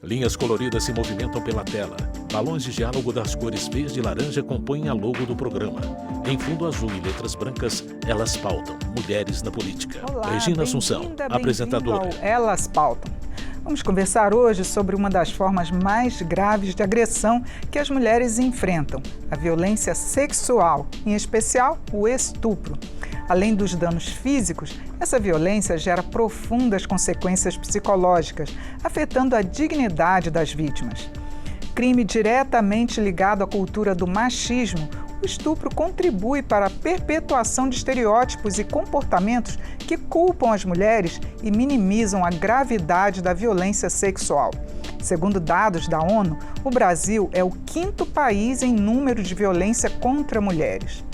Linhas coloridas se movimentam pela tela. Balões de diálogo das cores verde e laranja compõem a logo do programa. Em fundo azul e letras brancas, Elas Pautam, Mulheres na Política. Olá, Regina Assunção, apresentadora. Elas Pautam. Vamos conversar hoje sobre uma das formas mais graves de agressão que as mulheres enfrentam, a violência sexual, em especial o estupro. Além dos danos físicos, essa violência gera profundas consequências psicológicas, afetando a dignidade das vítimas. Crime diretamente ligado à cultura do machismo, o estupro contribui para a perpetuação de estereótipos e comportamentos que culpam as mulheres e minimizam a gravidade da violência sexual. Segundo dados da ONU, o Brasil é o 5º país em número de violência contra mulheres.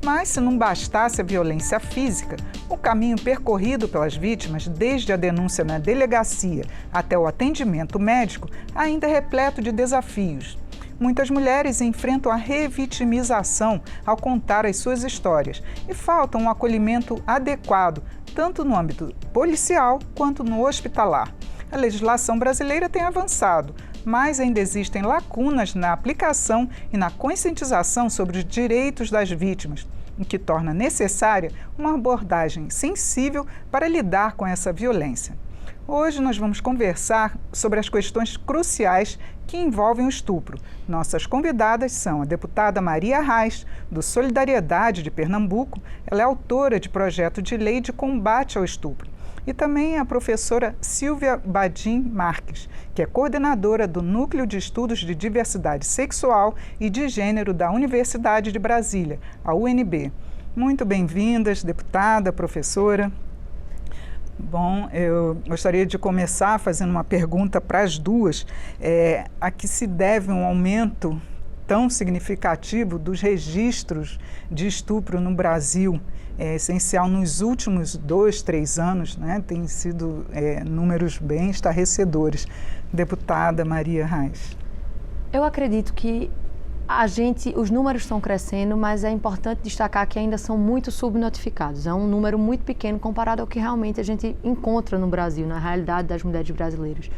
Mas, se não bastasse a violência física, o caminho percorrido pelas vítimas, desde a denúncia na delegacia até o atendimento médico, ainda é repleto de desafios. Muitas mulheres enfrentam a revitimização ao contar as suas histórias e falta um acolhimento adequado, tanto no âmbito policial quanto no hospitalar. A legislação brasileira tem avançado, mas ainda existem lacunas na aplicação e na conscientização sobre os direitos das vítimas, o que torna necessária uma abordagem sensível para lidar com essa violência. Hoje nós vamos conversar sobre as questões cruciais que envolvem o estupro. Nossas convidadas são a deputada Maria Reis, do Solidariedade de Pernambuco. Ela é autora de projeto de lei de combate ao estupro. E também a professora Silvia Badim Marques, que é coordenadora do Núcleo de Estudos de Diversidade Sexual e de Gênero da Universidade de Brasília, a UNB. Muito bem-vindas, deputada, professora. Bom, eu gostaria de começar fazendo uma pergunta para as duas. A que se deve um aumento tão significativo dos registros de estupro no Brasil? É essencial nos últimos 2, 3 anos, né? Tem sido números bem estarrecedores. Deputada Maria Reis. Eu acredito que os números estão crescendo, mas é importante destacar que ainda são muito subnotificados. É um número muito pequeno comparado ao que realmente a gente encontra no Brasil, na realidade das mulheres brasileiras.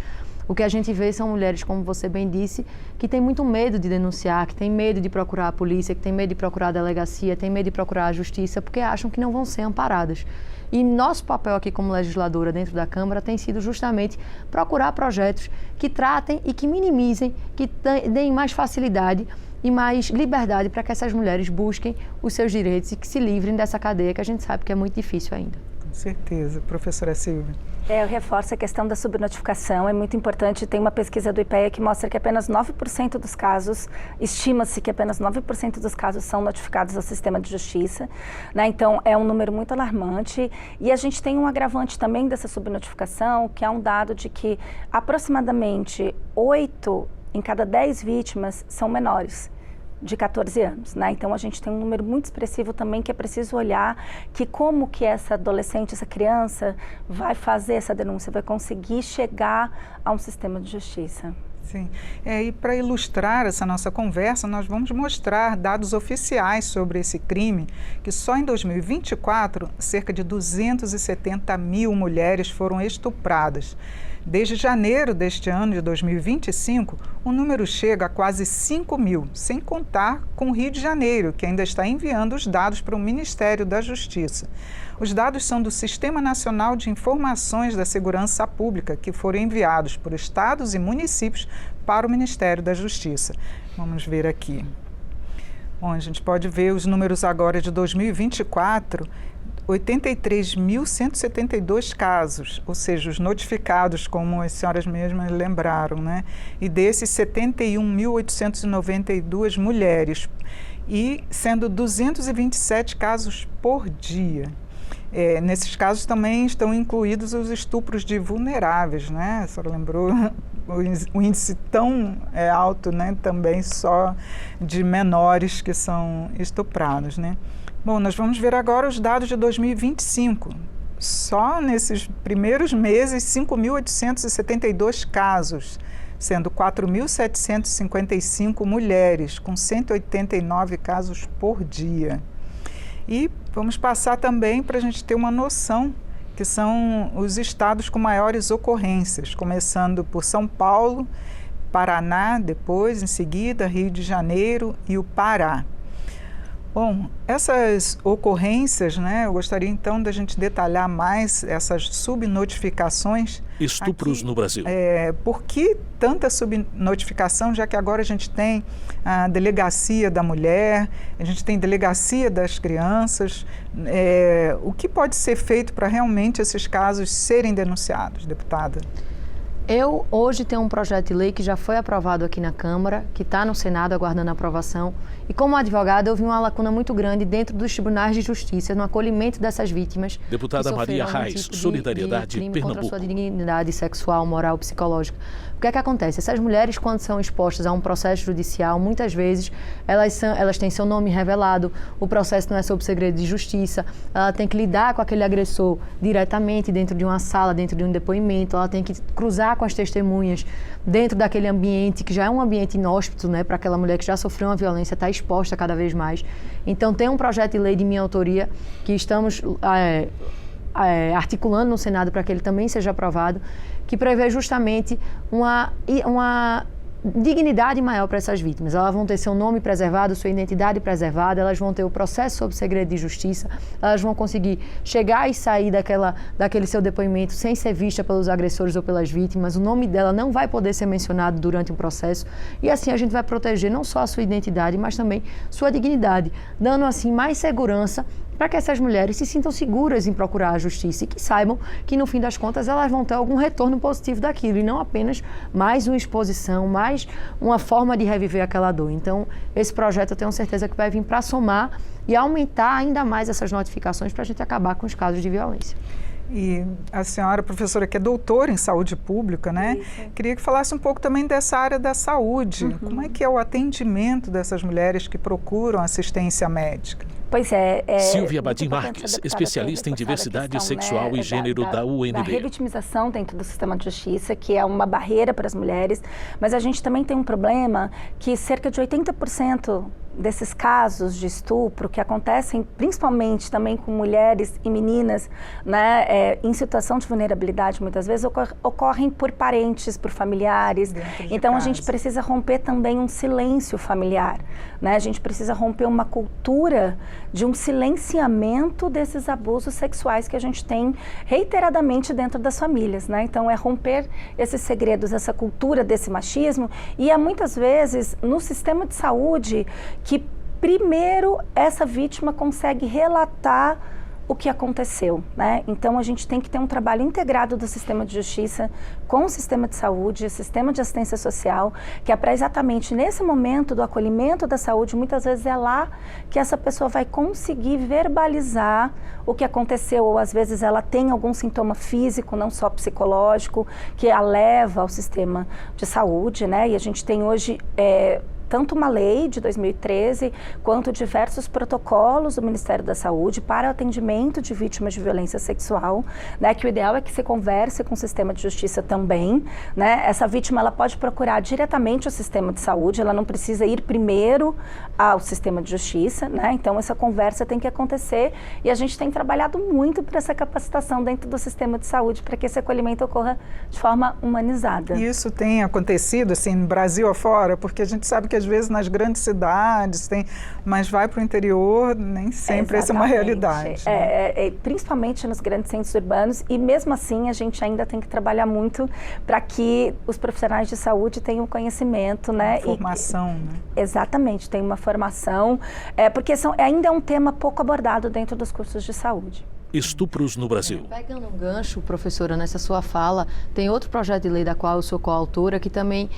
O que a gente vê são mulheres, como você bem disse, que têm muito medo de denunciar, que têm medo de procurar a polícia, que têm medo de procurar a delegacia, têm medo de procurar a justiça, porque acham que não vão ser amparadas. E nosso papel aqui como legisladora dentro da Câmara tem sido justamente procurar projetos que tratem e que minimizem, que deem mais facilidade e mais liberdade para que essas mulheres busquem os seus direitos e que se livrem dessa cadeia que a gente sabe que é muito difícil ainda. Com certeza. Professora Silvia. Eu reforço a questão da subnotificação, é muito importante. Tem uma pesquisa do IPEA que mostra que apenas 9% dos casos, estima-se que apenas 9% dos casos são notificados ao sistema de justiça, né? Então, é um número muito alarmante. E a gente tem um agravante também dessa subnotificação, que é um dado de que aproximadamente 8 em cada 10 vítimas são menores de 14 anos, né? Então a gente tem um número muito expressivo também que é preciso olhar que como que essa adolescente, essa criança vai fazer essa denúncia, vai conseguir chegar a um sistema de justiça. Sim, e para ilustrar essa nossa conversa, nós vamos mostrar dados oficiais sobre esse crime, que só em 2024, cerca de 270 mil mulheres foram estupradas. Desde janeiro deste ano de 2025, o número chega a quase 5 mil, sem contar com o Rio de Janeiro, que ainda está enviando os dados para o Ministério da Justiça. Os dados são do Sistema Nacional de Informações da Segurança Pública, que foram enviados por estados e municípios para o Ministério da Justiça. Vamos ver aqui. Bom, a gente pode ver os números agora de 2024, 83.172 casos, ou seja, os notificados, como as senhoras mesmas lembraram, né? E desses, 71.892 mulheres, e sendo 227 casos por dia. Nesses casos também estão incluídos os estupros de vulneráveis, né? A senhora lembrou o índice tão alto, né? Também só de menores que são estuprados, né? Bom, nós vamos ver agora os dados de 2025. Só nesses primeiros meses, 5.872 casos, sendo 4.755 mulheres, com 189 casos por dia. E vamos passar também para a gente ter uma noção que são os estados com maiores ocorrências, começando por São Paulo, Paraná, depois, em seguida, Rio de Janeiro e o Pará. Bom, essas ocorrências, né, eu gostaria então da gente detalhar mais essas subnotificações. Estupros aqui, no Brasil. Por que tanta subnotificação, já que agora a gente tem a delegacia da mulher, a gente tem delegacia das crianças, o que pode ser feito para realmente esses casos serem denunciados, deputada? Eu hoje tenho um projeto de lei que já foi aprovado aqui na Câmara, que está no Senado aguardando a aprovação. E como advogada, eu vi uma lacuna muito grande dentro dos tribunais de justiça, no acolhimento dessas vítimas. Deputada Maria Reis, Solidariedade, de crime Pernambuco. Contra a sua dignidade sexual, moral, psicológica. O que é que acontece? Essas mulheres, quando são expostas a um processo judicial, muitas vezes elas têm seu nome revelado, o processo não é sob segredo de justiça, ela tem que lidar com aquele agressor diretamente dentro de uma sala, dentro de um depoimento, ela tem que cruzar com as testemunhas dentro daquele ambiente, que já é um ambiente inóspito, né, para aquela mulher que já sofreu uma violência, está exposta cada vez mais. Então, tem um projeto de lei de minha autoria que estamos articulando no Senado para que ele também seja aprovado, que prevê justamente uma dignidade maior para essas vítimas. Elas vão ter seu nome preservado, sua identidade preservada, elas vão ter o processo sob segredo de justiça, elas vão conseguir chegar e sair daquele seu depoimento sem ser vista pelos agressores ou pelas vítimas, o nome dela não vai poder ser mencionado durante o processo, e assim a gente vai proteger não só a sua identidade, mas também sua dignidade, dando assim mais segurança para que essas mulheres se sintam seguras em procurar a justiça e que saibam que, no fim das contas, elas vão ter algum retorno positivo daquilo e não apenas mais uma exposição, mais uma forma de reviver aquela dor. Então, esse projeto eu tenho certeza que vai vir para somar e aumentar ainda mais essas notificações para a gente acabar com os casos de violência. E a senhora, professora, que é doutora em saúde pública, né? Isso. Queria que falasse um pouco também dessa área da saúde. Uhum. Como é que é o atendimento dessas mulheres que procuram assistência médica? Pois é. Silvia Badim Marques, especialista em diversidade sexual e gênero da UNB. Da revitimização dentro do sistema de justiça, que é uma barreira para as mulheres, mas a gente também tem um problema que cerca de 80% desses casos de estupro que acontecem principalmente também com mulheres e meninas, né, em situação de vulnerabilidade, muitas vezes ocorrem por parentes, por familiares. Então a gente precisa romper também um silêncio familiar, né? A gente precisa romper uma cultura de um silenciamento desses abusos sexuais que a gente tem reiteradamente dentro das famílias, né? Então é romper esses segredos, essa cultura desse machismo, e é muitas vezes no sistema de saúde que primeiro essa vítima consegue relatar o que aconteceu, né? Então a gente tem que ter um trabalho integrado do sistema de justiça com o sistema de saúde, sistema de assistência social, que é para exatamente nesse momento do acolhimento da saúde, muitas vezes é lá que essa pessoa vai conseguir verbalizar o que aconteceu, ou às vezes ela tem algum sintoma físico, não só psicológico, que a leva ao sistema de saúde, né? E a gente tem hoje tanto uma lei de 2013, quanto diversos protocolos do Ministério da Saúde para o atendimento de vítimas de violência sexual, né, que o ideal é que se converse com o sistema de justiça também, né? Essa vítima, ela pode procurar diretamente o sistema de saúde, ela não precisa ir primeiro ao sistema de justiça, né? Então essa conversa tem que acontecer e a gente tem trabalhado muito para essa capacitação dentro do sistema de saúde para que esse acolhimento ocorra de forma humanizada. E isso tem acontecido assim no Brasil afora, porque a gente sabe que às vezes nas grandes cidades tem, mas vai para o interior, nem sempre essa é uma realidade. Principalmente nos grandes centros urbanos, e mesmo assim a gente ainda tem que trabalhar muito para que os profissionais de saúde tenham conhecimento, né? Formação, né? Exatamente, tem uma formação, porque ainda é um tema pouco abordado dentro dos cursos de saúde. Estupros no Brasil. Pegando um gancho, professora, nessa sua fala, tem outro projeto de lei da qual eu sou coautora que também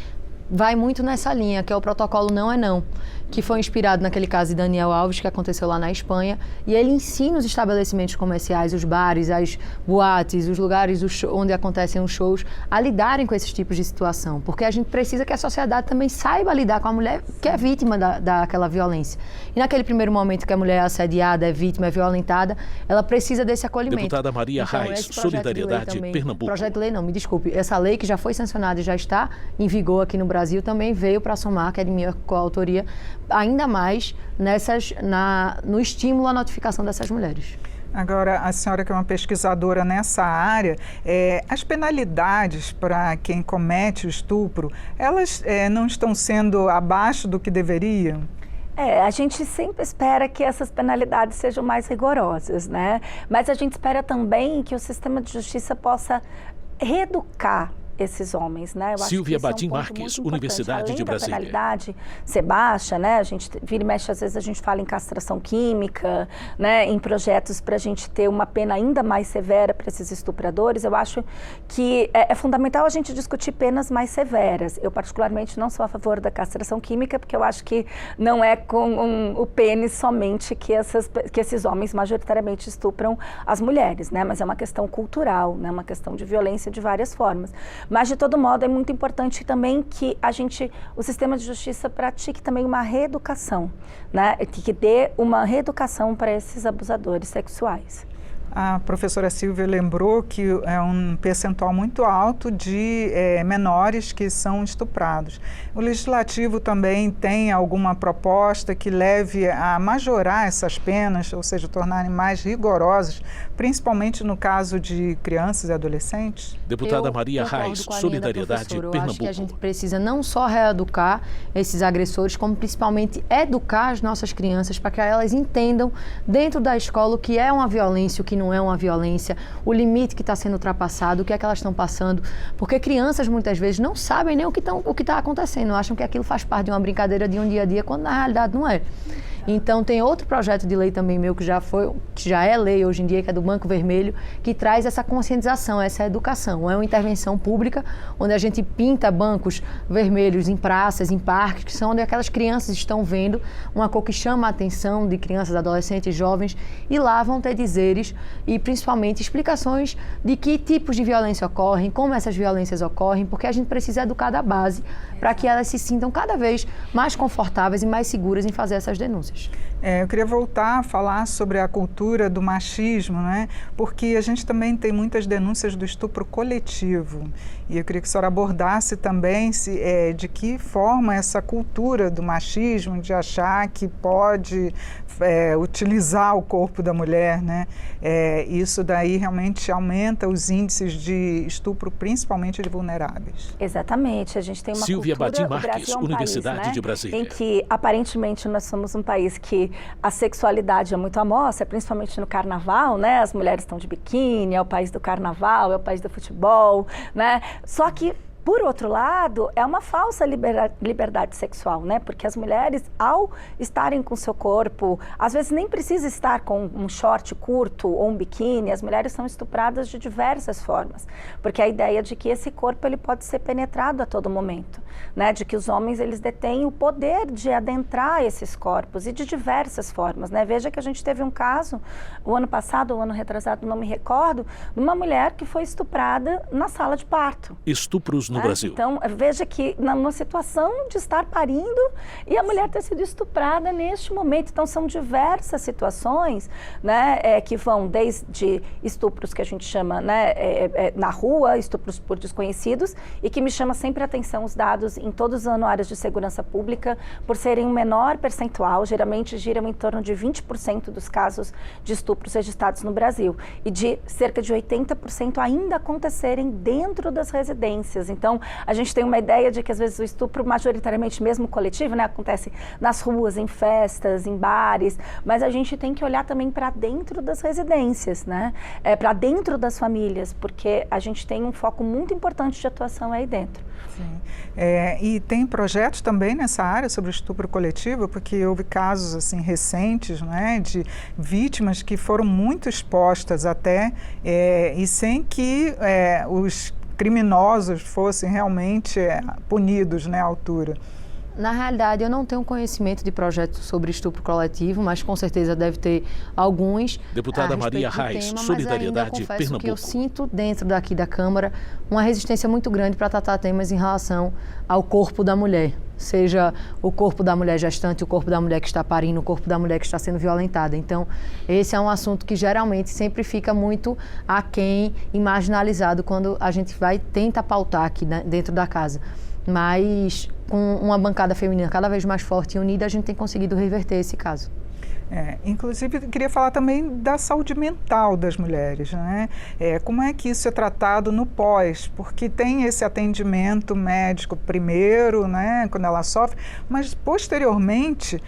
vai muito nessa linha, que é o protocolo Não é Não, que foi inspirado naquele caso de Daniel Alves, que aconteceu lá na Espanha, e ele ensina os estabelecimentos comerciais, os bares, as boates, os lugares onde acontecem os shows, a lidarem com esses tipos de situação, porque a gente precisa que a sociedade também saiba lidar com a mulher que é vítima daquela violência. E naquele primeiro momento que a mulher é assediada, é vítima, é violentada, ela precisa desse acolhimento. Deputada Maria Reis, Solidariedade, Pernambuco. Projeto de lei não, me desculpe, essa lei que já foi sancionada e já está em vigor aqui no Brasil também veio para somar, que é de minha coautoria, ainda mais no estímulo à notificação dessas mulheres. Agora, a senhora que é uma pesquisadora nessa área, as penalidades para quem comete o estupro, elas não estão sendo abaixo do que deveriam? A gente sempre espera que essas penalidades sejam mais rigorosas, né? Mas a gente espera também que o sistema de justiça possa reeducar esses homens, né? Eu Silvia acho que Badim Marques, Universidade de Brasília. Além da penalidade ser baixa, né? A gente vira e mexe, às vezes a gente fala em castração química, né? Em projetos para a gente ter uma pena ainda mais severa para esses estupradores. Eu acho que é fundamental a gente discutir penas mais severas. Eu particularmente não sou a favor da castração química, porque eu acho que não é com o pênis somente que esses homens majoritariamente estupram as mulheres, né? Mas é uma questão cultural, né? Uma questão de violência de várias formas. Mas, de todo modo, é muito importante também que o sistema de justiça pratique também uma reeducação, né? Que dê uma reeducação para esses abusadores sexuais. A professora Silvia lembrou que é um percentual muito alto de menores que são estuprados. O Legislativo também tem alguma proposta que leve a majorar essas penas, ou seja, tornarem mais rigorosas, principalmente no caso de crianças e adolescentes? Deputada Maria Reis, Solidariedade, Pernambuco. Eu acho que a gente precisa não só reeducar esses agressores, como principalmente educar as nossas crianças para que elas entendam dentro da escola o que é uma violência, o que não é uma violência, o limite que está sendo ultrapassado, o que é que elas estão passando, porque crianças muitas vezes não sabem nem o que está acontecendo, acham que aquilo faz parte de uma brincadeira de um dia a dia, quando na realidade não é. Então tem outro projeto de lei também meu que já é lei hoje em dia, que é do Banco Vermelho, que traz essa conscientização, essa educação. É uma intervenção pública onde a gente pinta bancos vermelhos em praças, em parques, que são onde aquelas crianças estão vendo uma cor que chama a atenção de crianças, adolescentes, jovens, e lá vão ter dizeres e principalmente explicações de que tipos de violência ocorrem, como essas violências ocorrem, porque a gente precisa educar da base para que elas se sintam cada vez mais confortáveis e mais seguras em fazer essas denúncias. Eu queria voltar a falar sobre a cultura do machismo, né? Porque a gente também tem muitas denúncias do estupro coletivo. E eu queria que a senhora abordasse também de que forma essa cultura do machismo, de achar que pode utilizar o corpo da mulher, né? Isso daí realmente aumenta os índices de estupro, principalmente de vulneráveis. Exatamente. A gente tem uma Silvia cultura... Badim Marques, Universidade país, né? de Brasília. Em que, aparentemente, nós somos um país que a sexualidade é muito à mostra, principalmente no carnaval, né? As mulheres estão de biquíni, é o país do carnaval, é o país do futebol, né? Só que, por outro lado, é uma falsa liberdade sexual, né? Porque as mulheres, ao estarem com seu corpo, às vezes nem precisa estar com um short curto ou um biquíni, as mulheres são estupradas de diversas formas. Porque a ideia de que esse corpo ele pode ser penetrado a todo momento, né? De que os homens eles detêm o poder de adentrar esses corpos e de diversas formas, né? Veja que a gente teve um caso, o ano passado, o ano retrasado, não me recordo, de uma mulher que foi estuprada na sala de parto. Estupros no Brasil. Então, veja que numa situação de estar parindo e a mulher ter sido estuprada neste momento. Então, são diversas situações, né, que vão desde estupros que a gente chama, né, na rua, estupros por desconhecidos, e que me chama sempre a atenção os dados em todos os anuários de segurança pública, por serem um menor percentual, geralmente giram em torno de 20% dos casos de estupros registrados no Brasil, e de cerca de 80% ainda acontecerem dentro das residências. Então, a gente tem uma ideia de que, às vezes, o estupro, majoritariamente mesmo coletivo, né, acontece nas ruas, em festas, em bares, mas a gente tem que olhar também para dentro das residências, né, para dentro das famílias, porque a gente tem um foco muito importante de atuação aí dentro. Sim. E tem projetos também nessa área sobre o estupro coletivo, porque houve casos assim recentes, né, de vítimas que foram muito expostas até, e sem que os criminosos fossem realmente punidos, né, à altura. Na realidade, eu não tenho conhecimento de projetos sobre estupro coletivo, mas com certeza deve ter alguns. Deputada Maria Reis, Solidariedade, Pernambuco. Que eu sinto dentro daqui da Câmara uma resistência muito grande para tratar temas em relação ao corpo da mulher. Seja o corpo da mulher gestante, o corpo da mulher que está parindo, o corpo da mulher que está sendo violentada. Então, esse é um assunto que geralmente sempre fica muito aquém e marginalizado quando a gente tenta pautar aqui dentro da casa. Mas com uma bancada feminina cada vez mais forte e unida, a gente tem conseguido reverter esse caso. Inclusive, eu queria falar também da saúde mental das mulheres, né? Como é que isso é tratado no pós? Porque tem esse atendimento médico primeiro, né, quando ela sofre, mas posteriormente,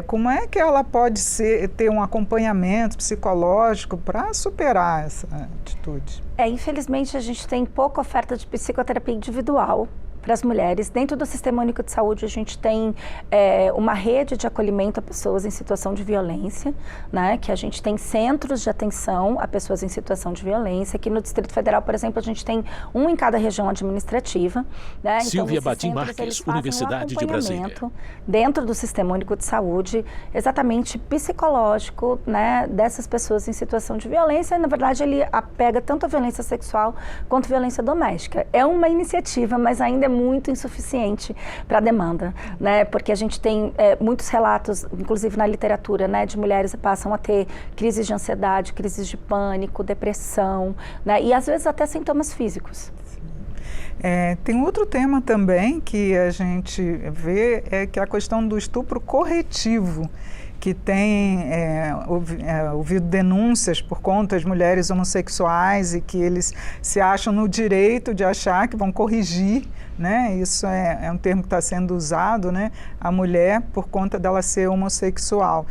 como é que ela pode ter um acompanhamento psicológico para superar essa atitude? Infelizmente, a gente tem pouca oferta de psicoterapia individual para as mulheres. Dentro do Sistema Único de Saúde, a gente tem uma rede de acolhimento a pessoas em situação de violência, né? Que a gente tem centros de atenção a pessoas em situação de violência. Aqui no Distrito Federal, por exemplo, a gente tem um em cada região administrativa. Né? Silvia Badim Marques, Universidade de Brasília. Dentro do Sistema Único de Saúde, exatamente psicológico, né, dessas pessoas em situação de violência. E, na verdade, ele pega tanto a violência sexual quanto a violência doméstica. É uma iniciativa, mas ainda é muito insuficiente para a demanda, né? Porque a gente tem muitos relatos, inclusive na literatura, né, de mulheres que passam a ter crises de ansiedade, crises de pânico, depressão, né? E às vezes até sintomas físicos. Tem outro tema também que a gente vê, que é a questão do estupro corretivo, que tem ouvido denúncias por conta de mulheres homossexuais e que eles se acham no direito de achar que vão corrigir, né? Isso é um termo que está sendo usado, né? A mulher por conta dela ser homossexual.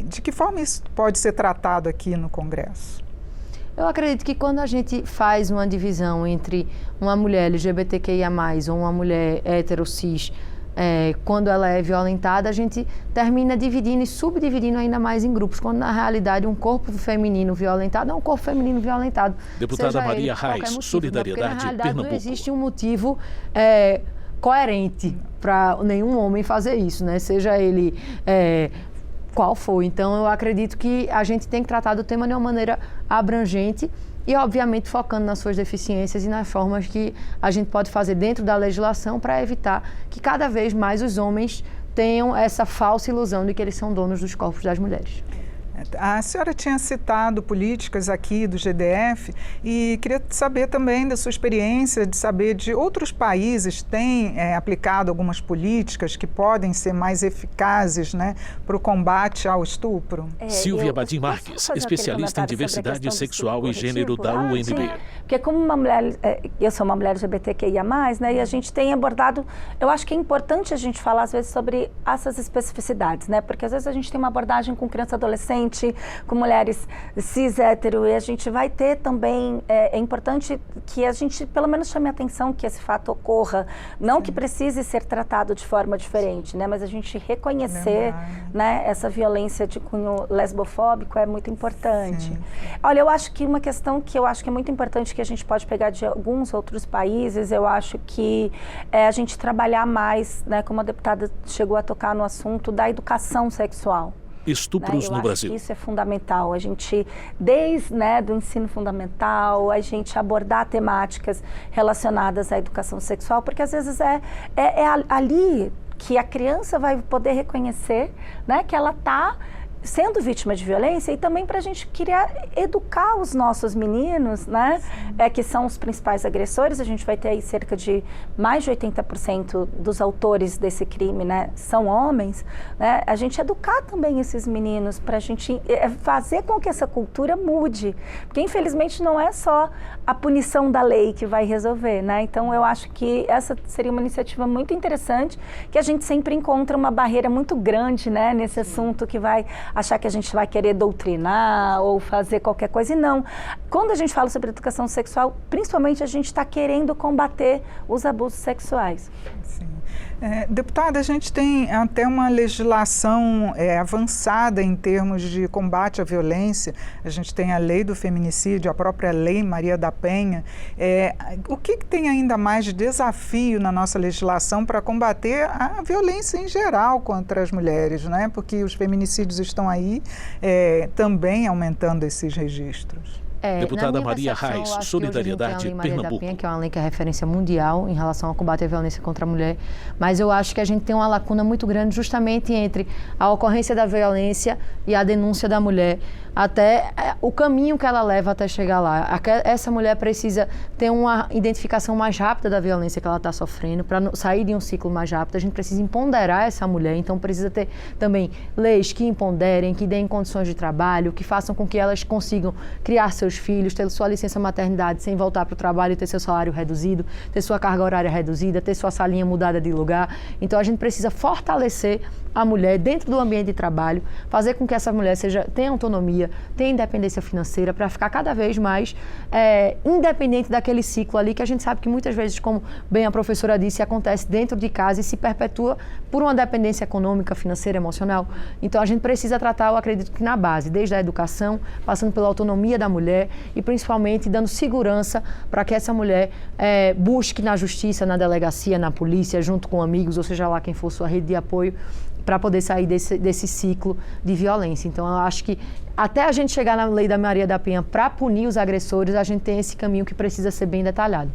De que forma isso pode ser tratado aqui no Congresso? Eu acredito que quando a gente faz uma divisão entre uma mulher LGBTQIA+, ou uma mulher hétero, cis, quando ela é violentada, a gente termina dividindo e subdividindo ainda mais em grupos, quando na realidade um corpo feminino violentado é um corpo feminino violentado. Deputada Maria Reis, Solidariedade, porque, na Pernambuco. Não existe um motivo coerente para nenhum homem fazer isso, né? Seja ele qual for. Então eu acredito que a gente tem que tratar do tema de uma maneira abrangente e, obviamente, focando nas suas deficiências e nas formas que a gente pode fazer dentro da legislação para evitar que cada vez mais os homens tenham essa falsa ilusão de que eles são donos dos corpos das mulheres. A senhora tinha citado políticas aqui do GDF e queria saber também da sua experiência, de saber de outros países têm aplicado algumas políticas que podem ser mais eficazes, né, para o combate ao estupro. Silvia Badim Marques, especialista em diversidade sexual e gênero da UNB. Porque como uma mulher, eu sou uma mulher LGBTQIA+, né, e a gente tem abordado, eu acho que é importante a gente falar às vezes sobre essas especificidades, né, porque às vezes a gente tem uma abordagem com criança e adolescente, com mulheres cis, hétero, e a gente vai ter também, é importante que a gente pelo menos chame a atenção que esse fato ocorra, não que precise ser tratado de forma diferente, né, mas a gente reconhecer, né, essa violência de cunho lesbofóbico é muito importante. Sim. Olha, eu acho que uma questão que eu acho que é muito importante que a gente pode pegar de alguns outros países, eu acho que a gente trabalhar mais, né, como a deputada chegou a tocar no assunto da educação sexual. Estupros no Brasil. Eu acho que isso é fundamental, a gente, desde do ensino fundamental, a gente abordar temáticas relacionadas à educação sexual, porque às vezes é ali que a criança vai poder reconhecer, né, que ela está sendo vítima de violência, e também para a gente querer educar os nossos meninos, né, que são os principais agressores. A gente vai ter aí cerca de mais de 80% dos autores desse crime, né, são homens, né, a gente educar também esses meninos para a gente fazer com que essa cultura mude, porque infelizmente não é só a punição da lei que vai resolver, né, então eu acho que essa seria uma iniciativa muito interessante, que a gente sempre encontra uma barreira muito grande, né, nesse assunto, que vai achar que a gente vai querer doutrinar ou fazer qualquer coisa, e não. Quando a gente fala sobre educação sexual, principalmente a gente está querendo combater os abusos sexuais. Sim. Deputada, a gente tem até uma legislação avançada em termos de combate à violência. A gente tem a lei do feminicídio, a própria lei Maria da Penha. O que tem ainda mais de desafio na nossa legislação para combater a violência em geral contra as mulheres, né? Porque os feminicídios estão aí também aumentando esses registros. Deputada Maria Reis, Solidariedade, Pernambuco. Penha, que é uma lei que é referência mundial em relação ao combate à violência contra a mulher, mas eu acho que a gente tem uma lacuna muito grande justamente entre a ocorrência da violência e a denúncia da mulher, até o caminho que ela leva até chegar lá. Essa mulher precisa ter uma identificação mais rápida da violência que ela está sofrendo, para sair de um ciclo mais rápido. A gente precisa empoderar essa mulher, então precisa ter também leis que empoderem, que deem condições de trabalho, que façam com que elas consigam criar seus filhos, ter sua licença maternidade sem voltar para o trabalho e ter seu salário reduzido, ter sua carga horária reduzida, ter sua salinha mudada de lugar. Então a gente precisa fortalecer a mulher dentro do ambiente de trabalho, fazer com que essa mulher tenha autonomia, tenha independência financeira, para ficar cada vez mais independente daquele ciclo ali que a gente sabe que muitas vezes, como bem a professora disse, acontece dentro de casa e se perpetua por uma dependência econômica, financeira, emocional. Então a gente precisa tratar, eu acredito que na base, desde a educação, passando pela autonomia da mulher e principalmente dando segurança para que essa mulher busque na justiça, na delegacia, na polícia, junto com amigos, ou seja lá quem for sua rede de apoio, para poder sair desse ciclo de violência. Então, eu acho que até a gente chegar na lei da Maria da Penha para punir os agressores, a gente tem esse caminho que precisa ser bem detalhado.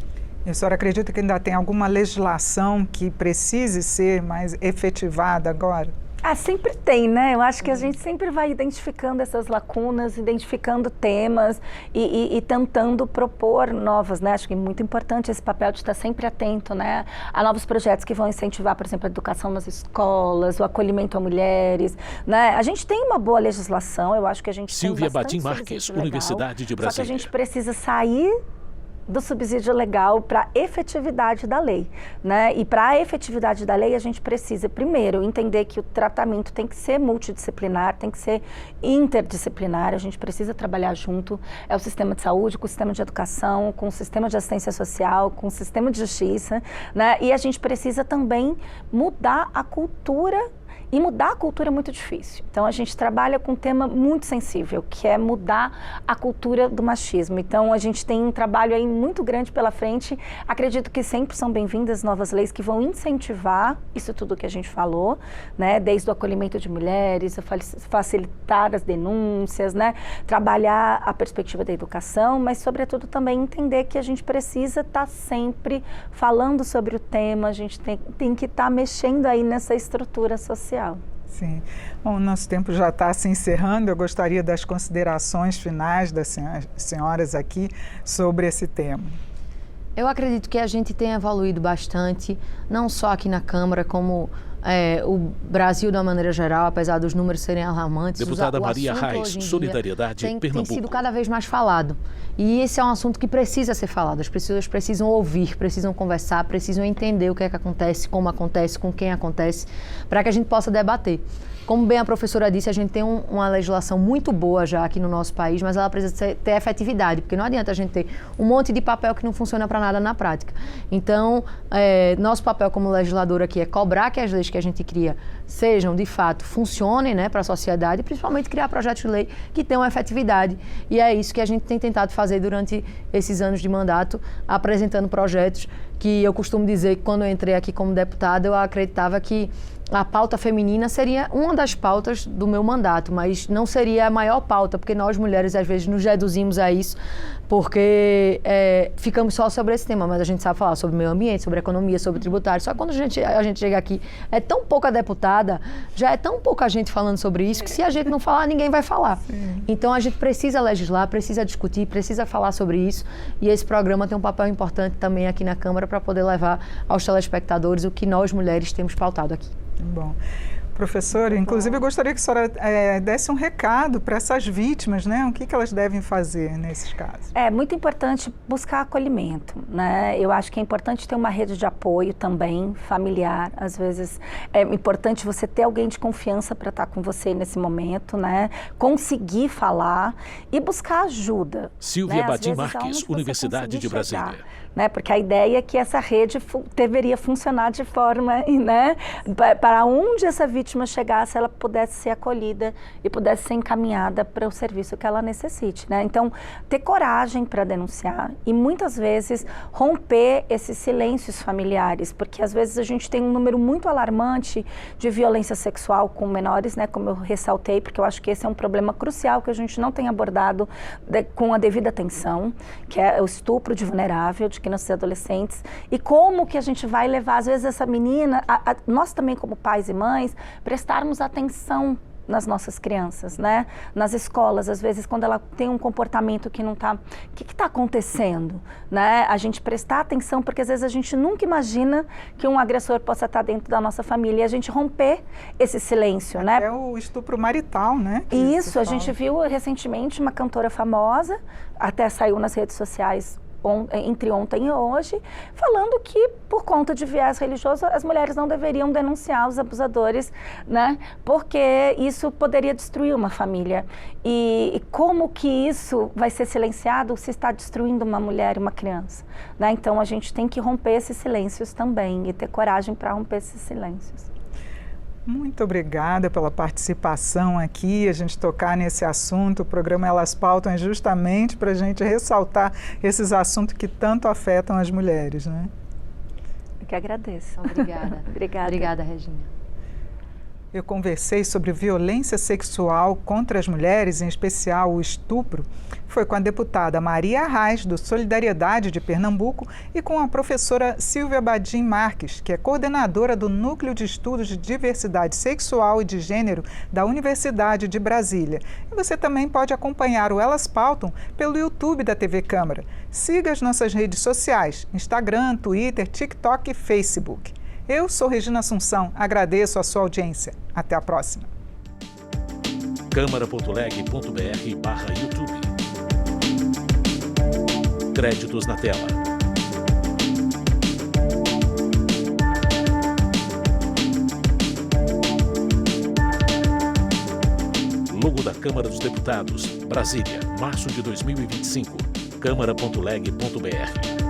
E a senhora acredita que ainda tem alguma legislação que precise ser mais efetivada agora? Sempre tem, né? Eu acho que a gente sempre vai identificando essas lacunas, identificando temas e tentando propor novas, né? Acho que é muito importante esse papel de estar sempre atento, né? A novos projetos que vão incentivar, por exemplo, a educação nas escolas, o acolhimento a mulheres, né? A gente tem uma boa legislação, eu acho que a gente Silvia tem Badim Marques, Universidade de Brasília. Só que a gente precisa sair do subsídio legal para a efetividade da lei, né? E para a efetividade da lei, a gente precisa, primeiro, entender que o tratamento tem que ser multidisciplinar, tem que ser interdisciplinar, a gente precisa trabalhar junto, é o sistema de saúde, com o sistema de educação, com o sistema de assistência social, com o sistema de justiça, né? E a gente precisa também mudar a cultura. E mudar a cultura é muito difícil. Então, a gente trabalha com um tema muito sensível, que é mudar a cultura do machismo. Então, a gente tem um trabalho aí muito grande pela frente. Acredito que sempre são bem-vindas novas leis que vão incentivar isso tudo que a gente falou, né? Desde o acolhimento de mulheres, facilitar as denúncias, né? Trabalhar a perspectiva da educação, mas, sobretudo, também entender que a gente precisa estar sempre falando sobre o tema, a gente tem que estar mexendo aí nessa estrutura social. Sim. Bom, o nosso tempo já está se encerrando. Eu gostaria das considerações finais das senhoras aqui sobre esse tema. Eu acredito que a gente tem evoluído bastante, não só aqui na Câmara, como o Brasil de uma maneira geral, apesar dos números serem alarmantes. Deputada Maria Reis, Solidariedade, Pernambuco. Tem sido cada vez mais falado. E esse é um assunto que precisa ser falado. As pessoas precisam ouvir, precisam conversar, precisam entender o que é que acontece, como acontece, com quem acontece, para que a gente possa debater. Como bem a professora disse, a gente tem uma legislação muito boa já aqui no nosso país, mas ela precisa ter efetividade, porque não adianta a gente ter um monte de papel que não funciona para nada na prática. Então, nosso papel como legislador aqui é cobrar que as leis que a gente cria sejam, de fato, funcionem, né, para a sociedade, e principalmente criar projetos de lei que tenham efetividade. E é isso que a gente tem tentado fazer durante esses anos de mandato, apresentando projetos que eu costumo dizer que quando eu entrei aqui como deputada, eu acreditava que a pauta feminina seria uma das pautas do meu mandato, mas não seria a maior pauta, porque nós mulheres às vezes nos reduzimos a isso, porque ficamos só sobre esse tema, mas a gente sabe falar sobre meio ambiente, sobre economia, sobre tributário. Só que quando a gente chega aqui, é tão pouca deputada, já é tão pouca gente falando sobre isso, que se a gente não falar, ninguém vai falar. Sim. Então a gente precisa legislar, precisa discutir, precisa falar sobre isso, e esse programa tem um papel importante também aqui na Câmara para poder levar aos telespectadores o que nós mulheres temos pautado aqui. Bom. Professora, inclusive eu gostaria que a senhora desse um recado para essas vítimas, né? O que elas devem fazer nesses casos? É muito importante buscar acolhimento, né? Eu acho que é importante ter uma rede de apoio também, familiar. Às vezes é importante você ter alguém de confiança para estar com você nesse momento, né? Conseguir falar e buscar ajuda. Silvia né? Badim Marques, Universidade de Brasília. Né? Porque a ideia é que essa rede deveria funcionar de forma, né? Para onde essa vítima vítima chegasse, ela pudesse ser acolhida e pudesse ser encaminhada para o serviço que ela necessite, né? Então, ter coragem para denunciar e muitas vezes romper esses silêncios familiares, porque às vezes a gente tem um número muito alarmante de violência sexual com menores, né? Como eu ressaltei, porque eu acho que esse é um problema crucial que a gente não tem abordado com a devida atenção, que é o estupro de vulnerável, de crianças e adolescentes, e como que a gente vai levar, às vezes, essa menina, nós também como pais e mães, prestarmos atenção nas nossas crianças, né? Nas escolas, às vezes, quando ela tem um comportamento que não está... O que está acontecendo? Né? A gente prestar atenção, porque às vezes a gente nunca imagina que um agressor possa estar dentro da nossa família e a gente romper esse silêncio, né? É o estupro marital, né? Isso, a gente viu recentemente uma cantora famosa, até saiu nas redes sociais entre ontem e hoje, falando que por conta de viés religioso as mulheres não deveriam denunciar os abusadores, né? Porque isso poderia destruir uma família. E como que isso vai ser silenciado se está destruindo uma mulher e uma criança, né? Então a gente tem que romper esses silêncios também e ter coragem para romper esses silêncios. Muito obrigada pela participação aqui, a gente tocar nesse assunto. O programa Elas Pautam é justamente para a gente ressaltar esses assuntos que tanto afetam as mulheres, né? Eu que agradeço. Obrigada. Obrigada, Regina. Eu conversei sobre violência sexual contra as mulheres, em especial o estupro. Foi com a deputada Maria Arraes, do Solidariedade de Pernambuco, e com a professora Silvia Badim Marques, que é coordenadora do Núcleo de Estudos de Diversidade Sexual e de Gênero da Universidade de Brasília. E você também pode acompanhar o Elas Pautam pelo YouTube da TV Câmara. Siga as nossas redes sociais, Instagram, Twitter, TikTok e Facebook. Eu sou Regina Assunção, agradeço a sua audiência. Até a próxima. câmara.leg.br/YouTube. Créditos na tela. Logo da Câmara dos Deputados, Brasília, março de 2025. câmara.leg.br